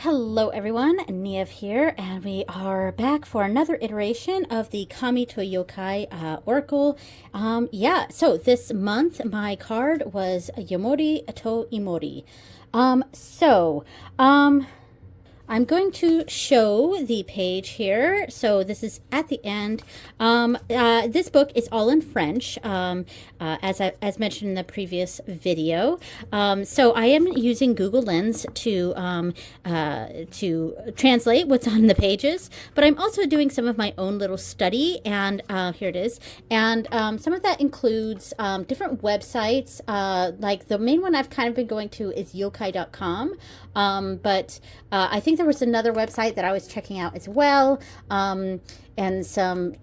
Hello everyone, Niev here, and we are back for another iteration of the Kami to Yokai Oracle. So this month my card was Yamori to Imori. I'm going to show the page here. So this is at the end. This book is all in French, as mentioned in the previous video. So I am using Google Lens to translate what's on the pages, but I'm also doing some of my own little study, and here it is. And some of that includes different websites. Like the main one I've kind of been going to is yokai.com, but I think there was another website that I was checking out as well, and some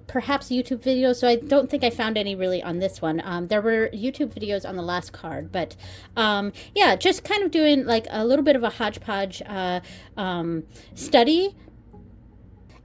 perhaps YouTube videos. So I don't think I found any really on this one. There were YouTube videos on the last card, but yeah, just kind of doing like a little bit of a hodgepodge study.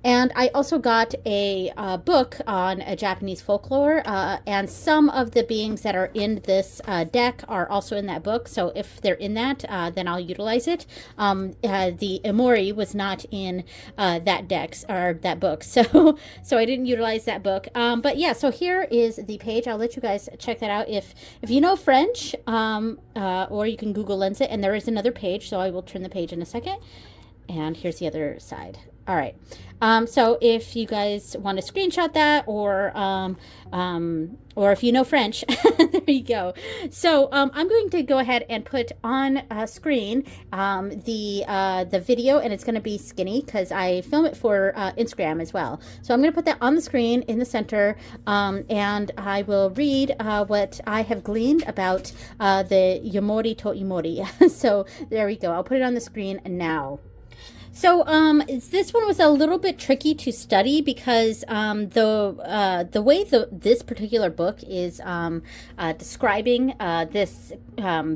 And I also got a book on Japanese folklore, and some of the beings that are in this deck are also in that book. So if they're in that, then I'll utilize it. The Imori was not in that deck or that book, so I didn't utilize that book. But yeah, so here is the page. I'll let you guys check that out if you know French, or you can Google Lens it. And there is another page, so I will turn the page in a second. And here's the other side. All right. So if you guys want to screenshot that, or if you know French, there you go. So I'm going to go ahead and put on screen the video, and it's going to be skinny because I film it for Instagram as well. So I'm going to put that on the screen in the center, and I will read what I have gleaned about the Yamori to Imori. So there we go. I'll put it on the screen now. So this one was a little bit tricky to study because the way this particular book is describing this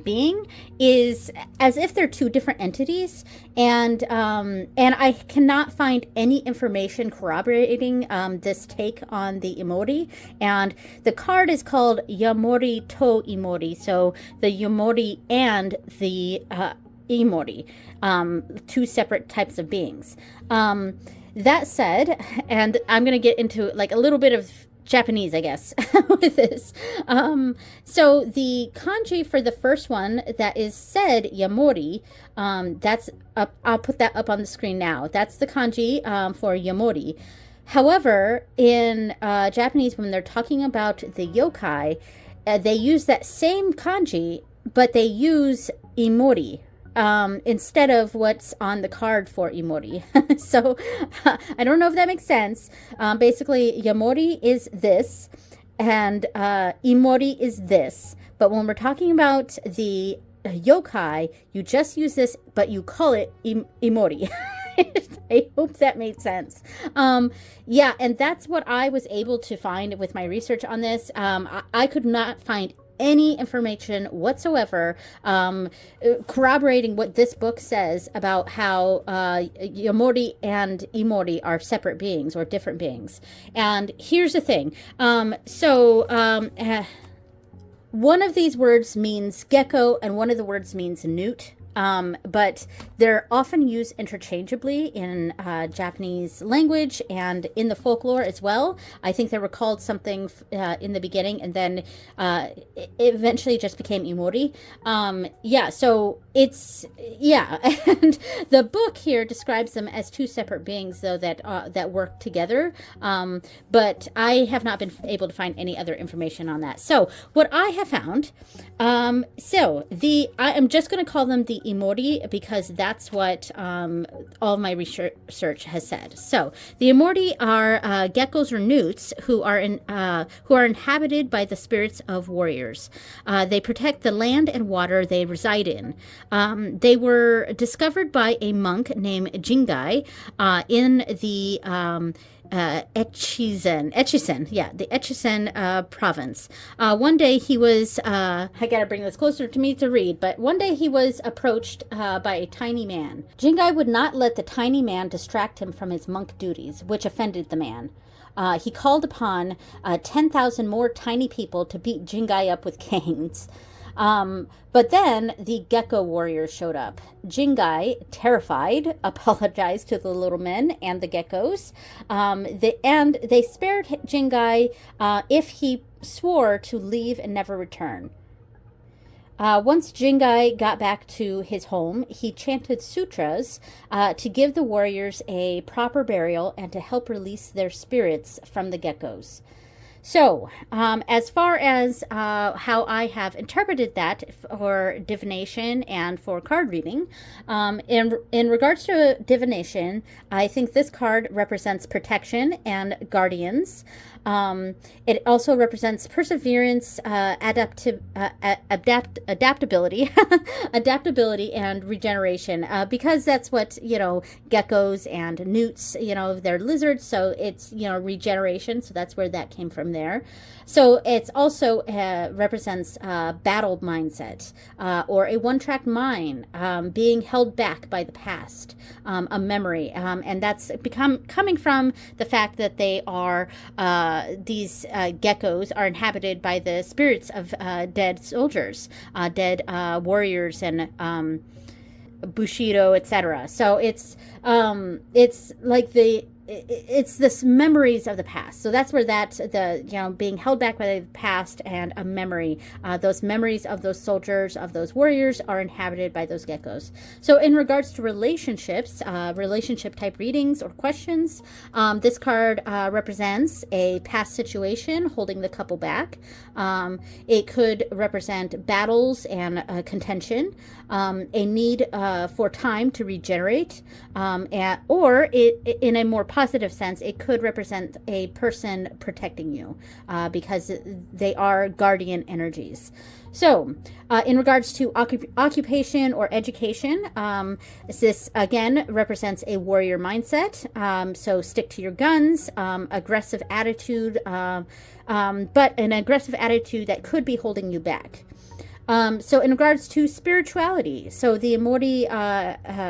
being is as if they're two different entities, and I cannot find any information corroborating this take on the Imori. And the card is called Yamori to Imori, so the Yamori and the Imori, two separate types of beings. That said, and I'm going to get into like a little bit of Japanese, I guess, with this. So the kanji for the first one that is said Yamori, that's up. I'll put that up on the screen now. That's the kanji for Yamori. However, in Japanese, when they're talking about the yokai, they use that same kanji, but they use Imori instead of what's on the card for Imori. So I don't know if that makes sense. Basically, Yamori is this, and Imori is this. But when we're talking about the yokai, you just use this, but you call it Imori. I hope that made sense. Yeah, and that's what I was able to find with my research on this. I could not find any information whatsoever corroborating what this book says about how Yamori and Imori are separate beings or different beings. And here's the thing. One of these words means gecko, and one of the words means newt. But they're often used interchangeably in Japanese language and in the folklore as well. I think they were called something in the beginning, and then it eventually just became Imori. Yeah, so it's, yeah. And the book here describes them as two separate beings, though, that work together. But I have not been able to find any other information on that. So what I have found, I am just going to call them the Imori because that's what all of my research has said. So the Imori are geckos or newts who are inhabited by the spirits of warriors. They protect the land and water they reside in. They were discovered by a monk named Jingai in the Echizen province. One day he was, I gotta bring this closer to me to read, but one day he was approached by a tiny man. Jingai would not let the tiny man distract him from his monk duties, which offended the man. He called upon 10,000 more tiny people to beat Jingai up with canes. But then the gecko warriors showed up. Jingai, terrified, apologized to the little men and the geckos. And they spared Jingai if he swore to leave and never return. Once Jingai got back to his home, he chanted sutras to give the warriors a proper burial and to help release their spirits from the geckos. So, as far as how I have interpreted that for divination and for card reading, in regards to divination, I think this card represents protection and guardians. It also represents perseverance, adaptability, adaptability, and regeneration, because that's what, geckos and newts, they're lizards, so it's, regeneration, so that's where that came from there. So it's also represents battle mindset, or a one-track mind, being held back by the past, a memory, and that's coming from the fact that they are these geckos are inhabited by the spirits of dead soldiers, dead warriors, and bushido, etc. So it's like it's this memories of the past. So that's where being held back by the past and a memory, those memories of those soldiers, of those warriors, are inhabited by those geckos. So in regards to relationships, relationship type readings or questions, this card represents a past situation holding the couple back. It could represent battles and contention, a need for time to regenerate, or in a more positive sense, it could represent a person protecting you, because they are guardian energies. So, in regards to occupation or education, this again represents a warrior mindset. So stick to your guns, aggressive attitude, but an aggressive attitude that could be holding you back. So in regards to spirituality, so the Imori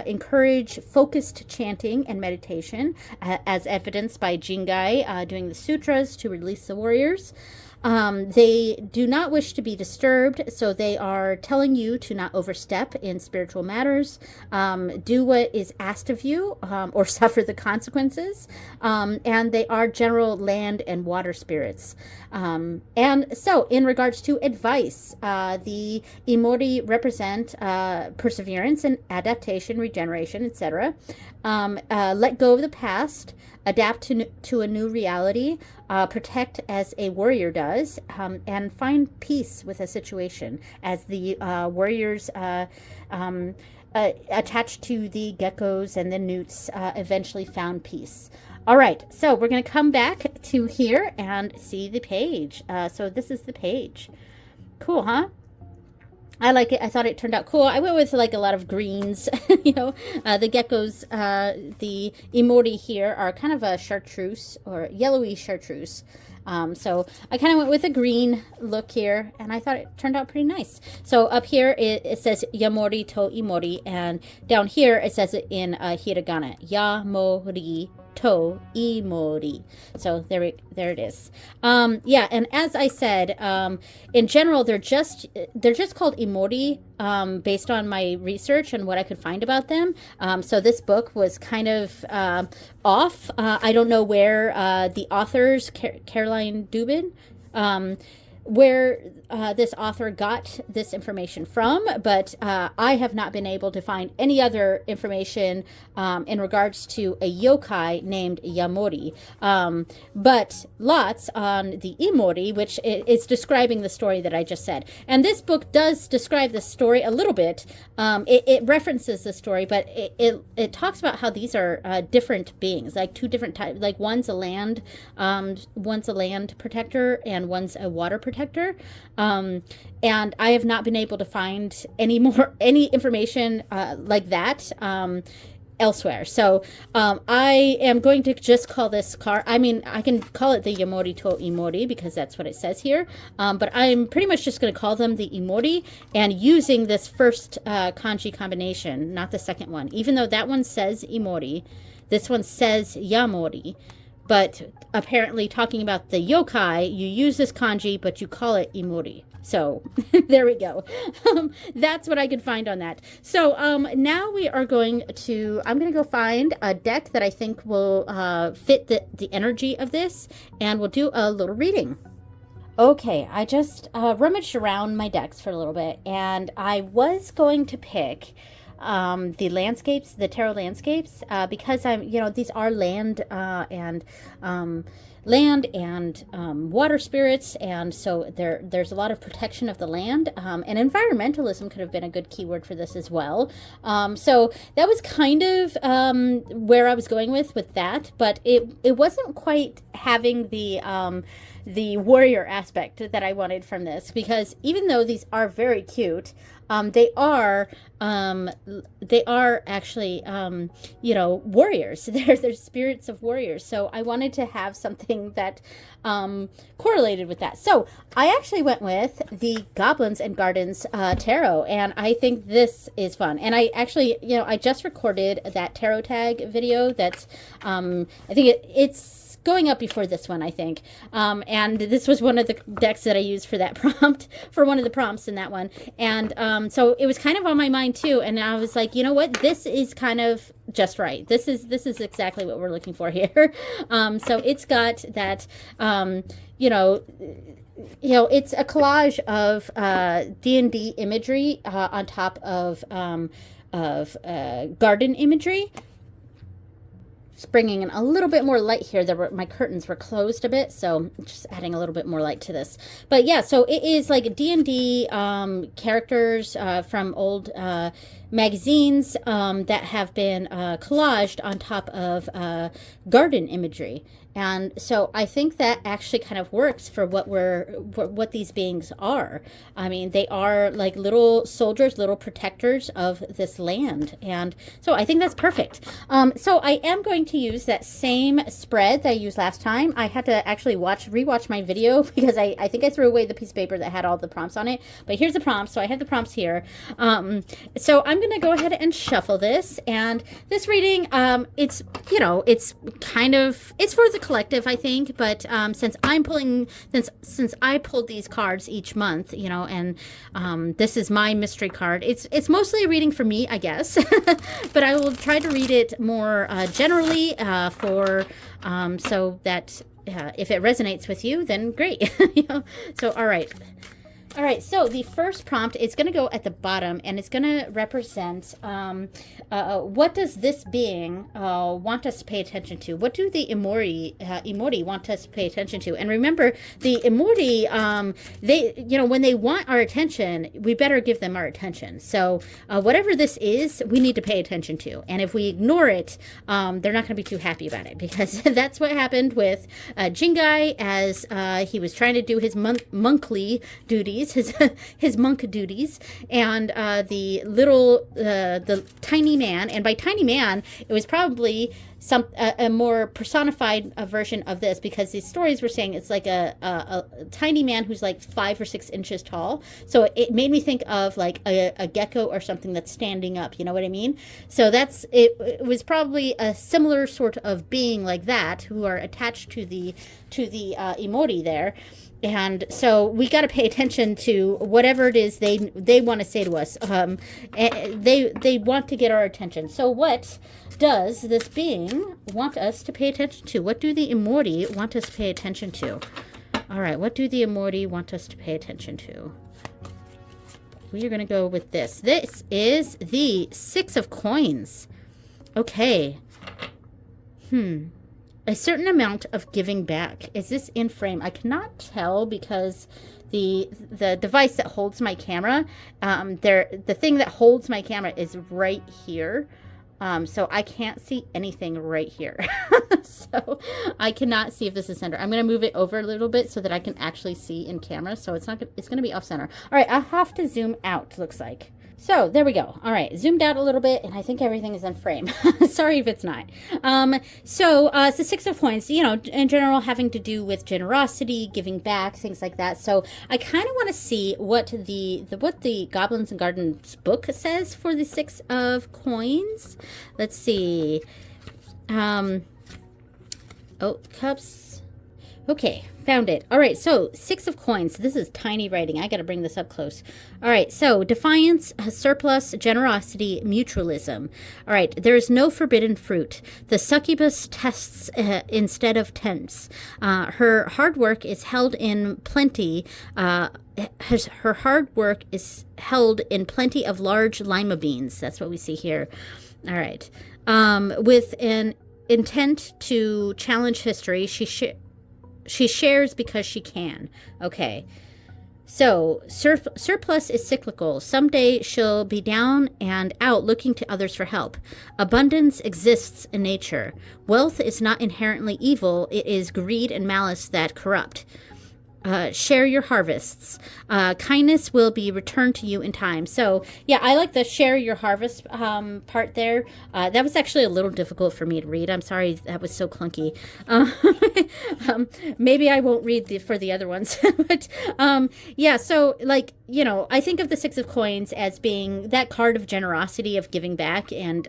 encourage focused chanting and meditation, as evidenced by Jingai doing the sutras to release the warriors. They do not wish to be disturbed, so they are telling you to not overstep in spiritual matters, do what is asked of you, or suffer the consequences, and they are general land and water spirits. And so in regards to advice, the Imori represent perseverance and adaptation, regeneration, etc. Let go of the past, adapt to a new reality, protect as a warrior does, and find peace with a situation, as the warriors attached to the geckos and the newts eventually found peace. All right, so we're going to come back to here and see the page. So this is the page. Cool, huh? I like it. I thought it turned out cool. I went with like a lot of greens, the geckos, the Imori here are kind of a chartreuse or yellowy chartreuse. So I kind of went with a green look here, and I thought it turned out pretty nice. So up here it says Yamori to Imori, and down here it says it in hiragana, Yamori to Imori. So there it is. Yeah, and as I said, in general they're just called Imori, based on my research and what I could find about them. So this book was kind of off. I don't know where the authors, Caroline Dubin, where this author got this information from, but I have not been able to find any other information in regards to a yokai named Yamori, but lots on the Imori, which is describing the story that I just said. And this book does describe the story a little bit. It references the story, but it talks about how these are different beings, like two different types. Like one's a land protector and one's a water protector. And I have not been able to find any information like that elsewhere. So I am going to just call this card, I can call it the Yamori to Imori because that's what it says here, but I'm pretty much just going to call them the Imori, and using this first kanji combination, not the second one. Even though that one says Imori, this one says Yamori, but apparently talking about the yokai, you use this kanji, but you call it Imori. So there we go. That's what I could find on that. So now we are going to, I'm going to go find a deck that I think will fit the energy of this, and we'll do a little reading. Okay, I just rummaged around my decks for a little bit, and I was going to pick the landscapes, the tarot landscapes, because these are land and water spirits, and so there's a lot of protection of the land, and environmentalism could have been a good keyword for this as well. So that was kind of where I was going with that, but it wasn't quite having the warrior aspect that I wanted from this, because even though these are very cute, they are actually warriors. They're spirits of warriors. So I wanted to have something that correlated with that. So I actually went with the Goblins and Gardens tarot, and I think this is fun. And I actually, I just recorded that tarot tag video. That's I think it's going up before this one, I think. And this was one of the decks that I used for that prompt, for one of the prompts in that one. And so it was kind of on my mind too. And I was like, you know what? This is kind of just right. This is exactly what we're looking for here. So it's got that, it's a collage of D&D imagery on top of garden imagery. Bringing in a little bit more light here. My curtains were closed a bit, so just adding a little bit more light to this. But yeah, so it is like D&D characters from old magazines that have been collaged on top of garden imagery. And so I think that actually kind of works for what these beings are. I mean, they are like little soldiers, little protectors of this land. And so I think that's perfect. So I am going to use that same spread that I used last time. I had to actually rewatch my video because I think I threw away the piece of paper that had all the prompts on it. But here's the prompts. So I have the prompts here. So I'm going to go ahead and shuffle this. And this reading, it's for the collective, I think, but since I pulled these cards each month, and this is my mystery card, it's mostly a reading for me, I guess. But I will try to read it more generally so that if it resonates with you, then great. So all right, so the first prompt is going to go at the bottom, and it's going to represent what does this being want us to pay attention to? What do the Imori want us to pay attention to? And remember, the Imori, when they want our attention, we better give them our attention. So whatever this is, we need to pay attention to. And if we ignore it, they're not going to be too happy about it, because that's what happened with Jingai as he was trying to do his monkly duties. His monk duties, and the tiny man, and by tiny man it was probably a more personified version of this, because these stories were saying it's like a tiny man who's like 5 or 6 inches tall. So it made me think of like a gecko or something that's standing up, you know what I mean? So it was probably a similar sort of being like that, who are attached to the Imori there. And so we got to pay attention to whatever it is they want to say to us. They want to get our attention. So what does this being want us to pay attention to? What do the Imori want us to pay attention to? All right, what do the Imori want us to pay attention to? We are going to go with this. This is the 6 of Coins. Okay. A certain amount of giving back. Is this in frame? I cannot tell because the device that holds my camera, the thing that holds my camera is right here. So I can't see anything right here. So I cannot see if this is center. I'm going to move it over a little bit so that I can actually see in camera. So it's going to be off center. All right, I'll have to zoom out, looks like. So there we go. All right, zoomed out a little bit, and I think everything is in frame. Sorry if it's not. So it's the 6 of Coins, in general having to do with generosity, giving back, things like that. So I kind of want to see what the Goblins and Gardens book says for the 6 of Coins. Let's see. Oh, cups. Okay, found it. All right, so 6 of coins. This is tiny writing. I got to bring this up close. All right, so defiance, surplus, generosity, mutualism. All right, there is no forbidden fruit. The succubus tests instead of tempts. Her hard work is held in plenty. Her hard work is held in plenty of large lima beans. That's what we see here. All right, with an intent to challenge history, she shares because she can. Okay. So, surplus is cyclical. Someday she'll be down and out looking to others for help. Abundance exists in nature. Wealth is not inherently evil. It is greed and malice that corrupt. Share your harvests. Kindness will be returned to you in time. So, yeah, I like the share your harvest part there. That was actually a little difficult for me to read. I'm sorry that was so clunky. Maybe I won't read for the other ones. But, yeah, so, like, you know, I think of the 6 of coins as being that card of generosity, of giving back. And,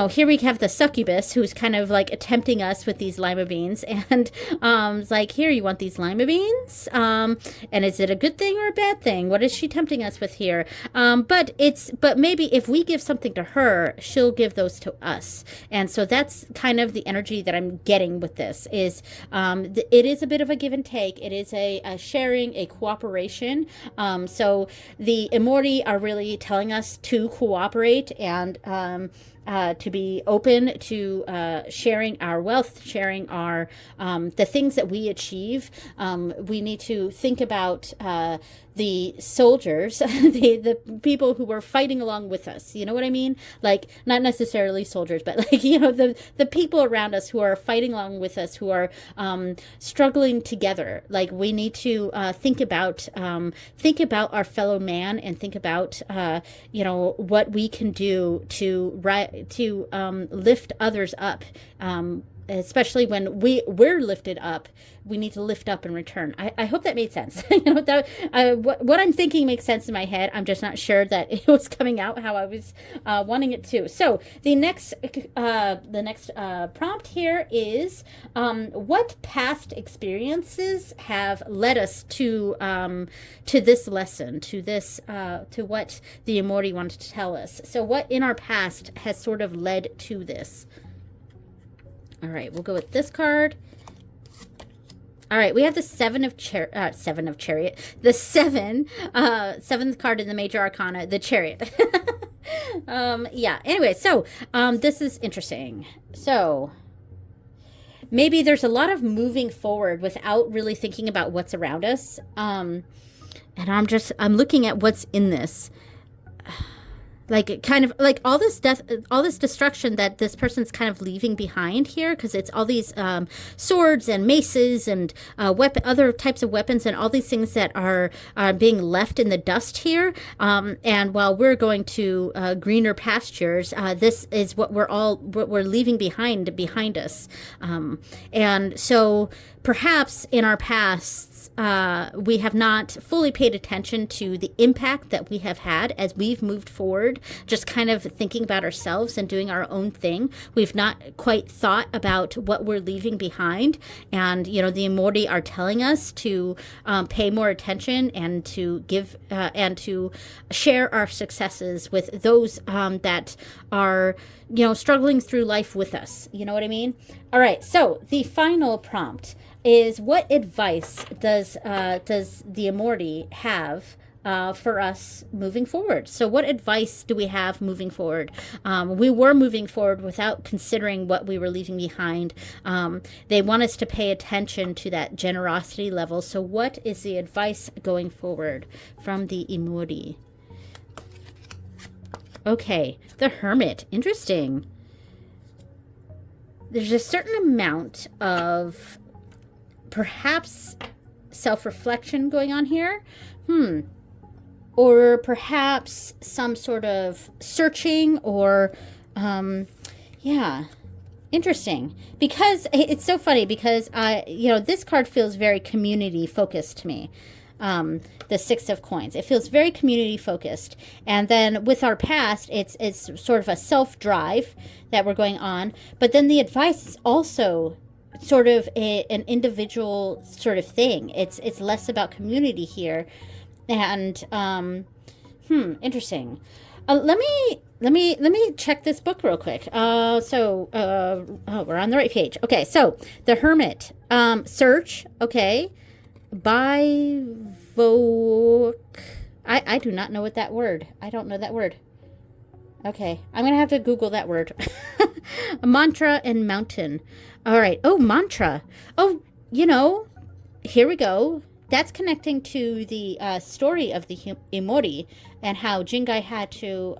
here we have the succubus who's kind of like tempting us with these lima beans, and it's like, here, you want these lima beans? And is it a good thing or a bad thing? What is she tempting us with here? But maybe if we give something to her, she'll give those to us. And so that's kind of the energy that I'm getting with this is it is a bit of a give and take. It is a sharing, a cooperation. So the Imori are really telling us to cooperate and to be open to sharing our wealth, sharing our the things that we achieve. We need to think about the soldiers, the people who were fighting along with us. You know what I mean? Like, not necessarily soldiers, but like, the people around us who are fighting along with us, who are struggling together. Like, we need to think about our fellow man, and think about what we can do to lift others up. Especially when we're lifted up, we need to lift up in return. I hope that made sense. What I'm thinking makes sense in my head. I'm just not sure that it was coming out how I was wanting it to. So the next prompt here is what past experiences have led us to this lesson, to what the Imori wanted to tell us. So what in our past has sort of led to this? All right, we'll go with this card. All right, we have the seventh card in the Major Arcana, the Chariot. Yeah, anyway, so this is interesting. So maybe there's a lot of moving forward without really thinking about what's around us. And I'm looking at what's in this. Like, kind of like all this death, all this destruction that this person's kind of leaving behind here, because it's all these swords and maces and other types of weapons and all these things that are being left in the dust here. And while we're going to greener pastures, this is what we're leaving behind us. And so perhaps in our pasts, we have not fully paid attention to the impact that we have had as we've moved forward, just kind of thinking about ourselves and doing our own thing. We've not quite thought about what we're leaving behind. And, the Imori are telling us to pay more attention and to give and to share our successes with those that are, struggling through life with us. You know what I mean? All right. So the final prompt is, what advice does the Imori have for us moving forward? So what advice do we have moving forward? We were moving forward without considering what we were leaving behind. They want us to pay attention to that generosity level. So what is the advice going forward from the Imori? Okay, the Hermit. Interesting. There's a certain amount of perhaps self-reflection going on here. Or perhaps some sort of searching or, interesting. Because it's so funny because, this card feels very community focused to me. the Six of Coins. It feels very community focused. And then with our past, it's sort of a self-drive that we're going on. But then the advice is also sort of an individual sort of thing. It's less about community here. And interesting. Let me check this book real quick. We're on the right page. Okay, so The Hermit. Search. Okay. Bivoc. I do not know what that word. I don't know that word. Okay, I'm gonna have to Google that word. Mantra and mountain. All right. Oh, mantra. Oh, here we go. That's connecting to the story of the Imori and how Jingai had to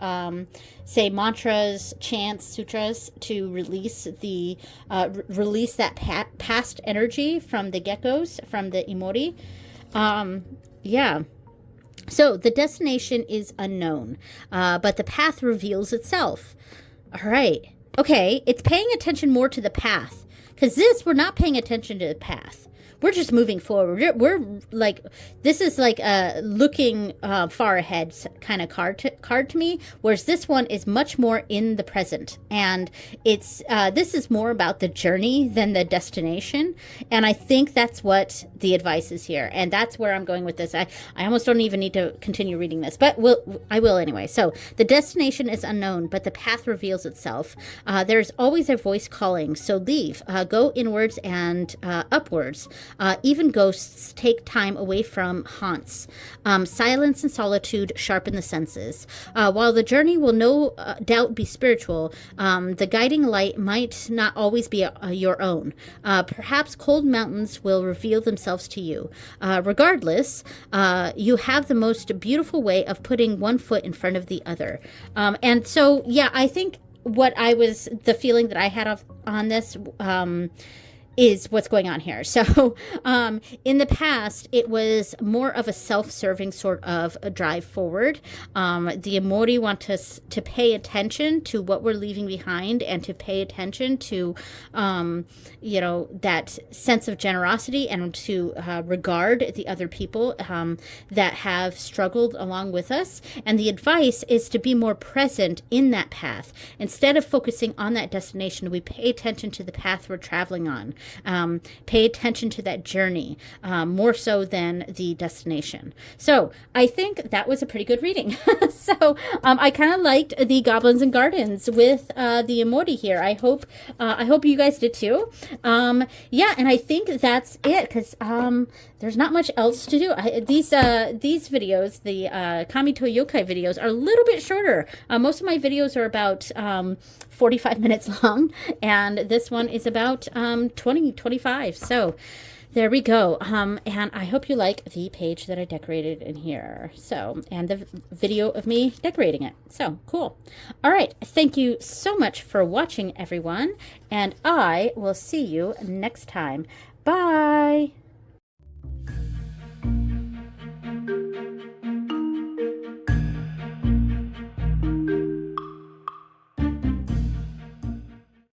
say mantras, chants, sutras to release that past energy from the geckos, from the Imori. Yeah. So the destination is unknown, but the path reveals itself. All right. Okay. It's paying attention more to the path, because we're not paying attention to the path. We're just moving forward. We're like, this is like a looking far ahead kind of card to me, whereas this one is much more in the present. And it's this is more about the journey than the destination. And I think that's what the advice is here. And that's where I'm going with this. I almost don't even need to continue reading this, but I will anyway. So the destination is unknown, but the path reveals itself. There's always a voice calling. So leave, go inwards and upwards. Even ghosts take time away from haunts. Silence and solitude sharpen the senses. While the journey will no doubt be spiritual, the guiding light might not always be your own. Perhaps cold mountains will reveal themselves to you. Regardless, you have the most beautiful way of putting one foot in front of the other. And so, yeah, I think the feeling that I had on this is what's going on here. So in the past, it was more of a self-serving sort of a drive forward. The Imori want us to pay attention to what we're leaving behind and to pay attention to, that sense of generosity and to regard the other people that have struggled along with us. And the advice is to be more present in that path. Instead of focusing on that destination, we pay attention to the path we're traveling on. Pay attention to that journey more so than the destination. So I think that was a pretty good reading. So I kind of liked the Goblins and Gardens with the Imori here. I hope you guys did too. Yeah, and I think that's it, because there's not much else to do. These videos, the Kami to Yokai videos, are a little bit shorter. Most of my videos are about 45 minutes long, and this one is about 25. So there we go. And I hope you like the page that I decorated in here. So, and the video of me decorating it. So cool. All right. Thank you so much for watching, everyone. And I will see you next time. Bye.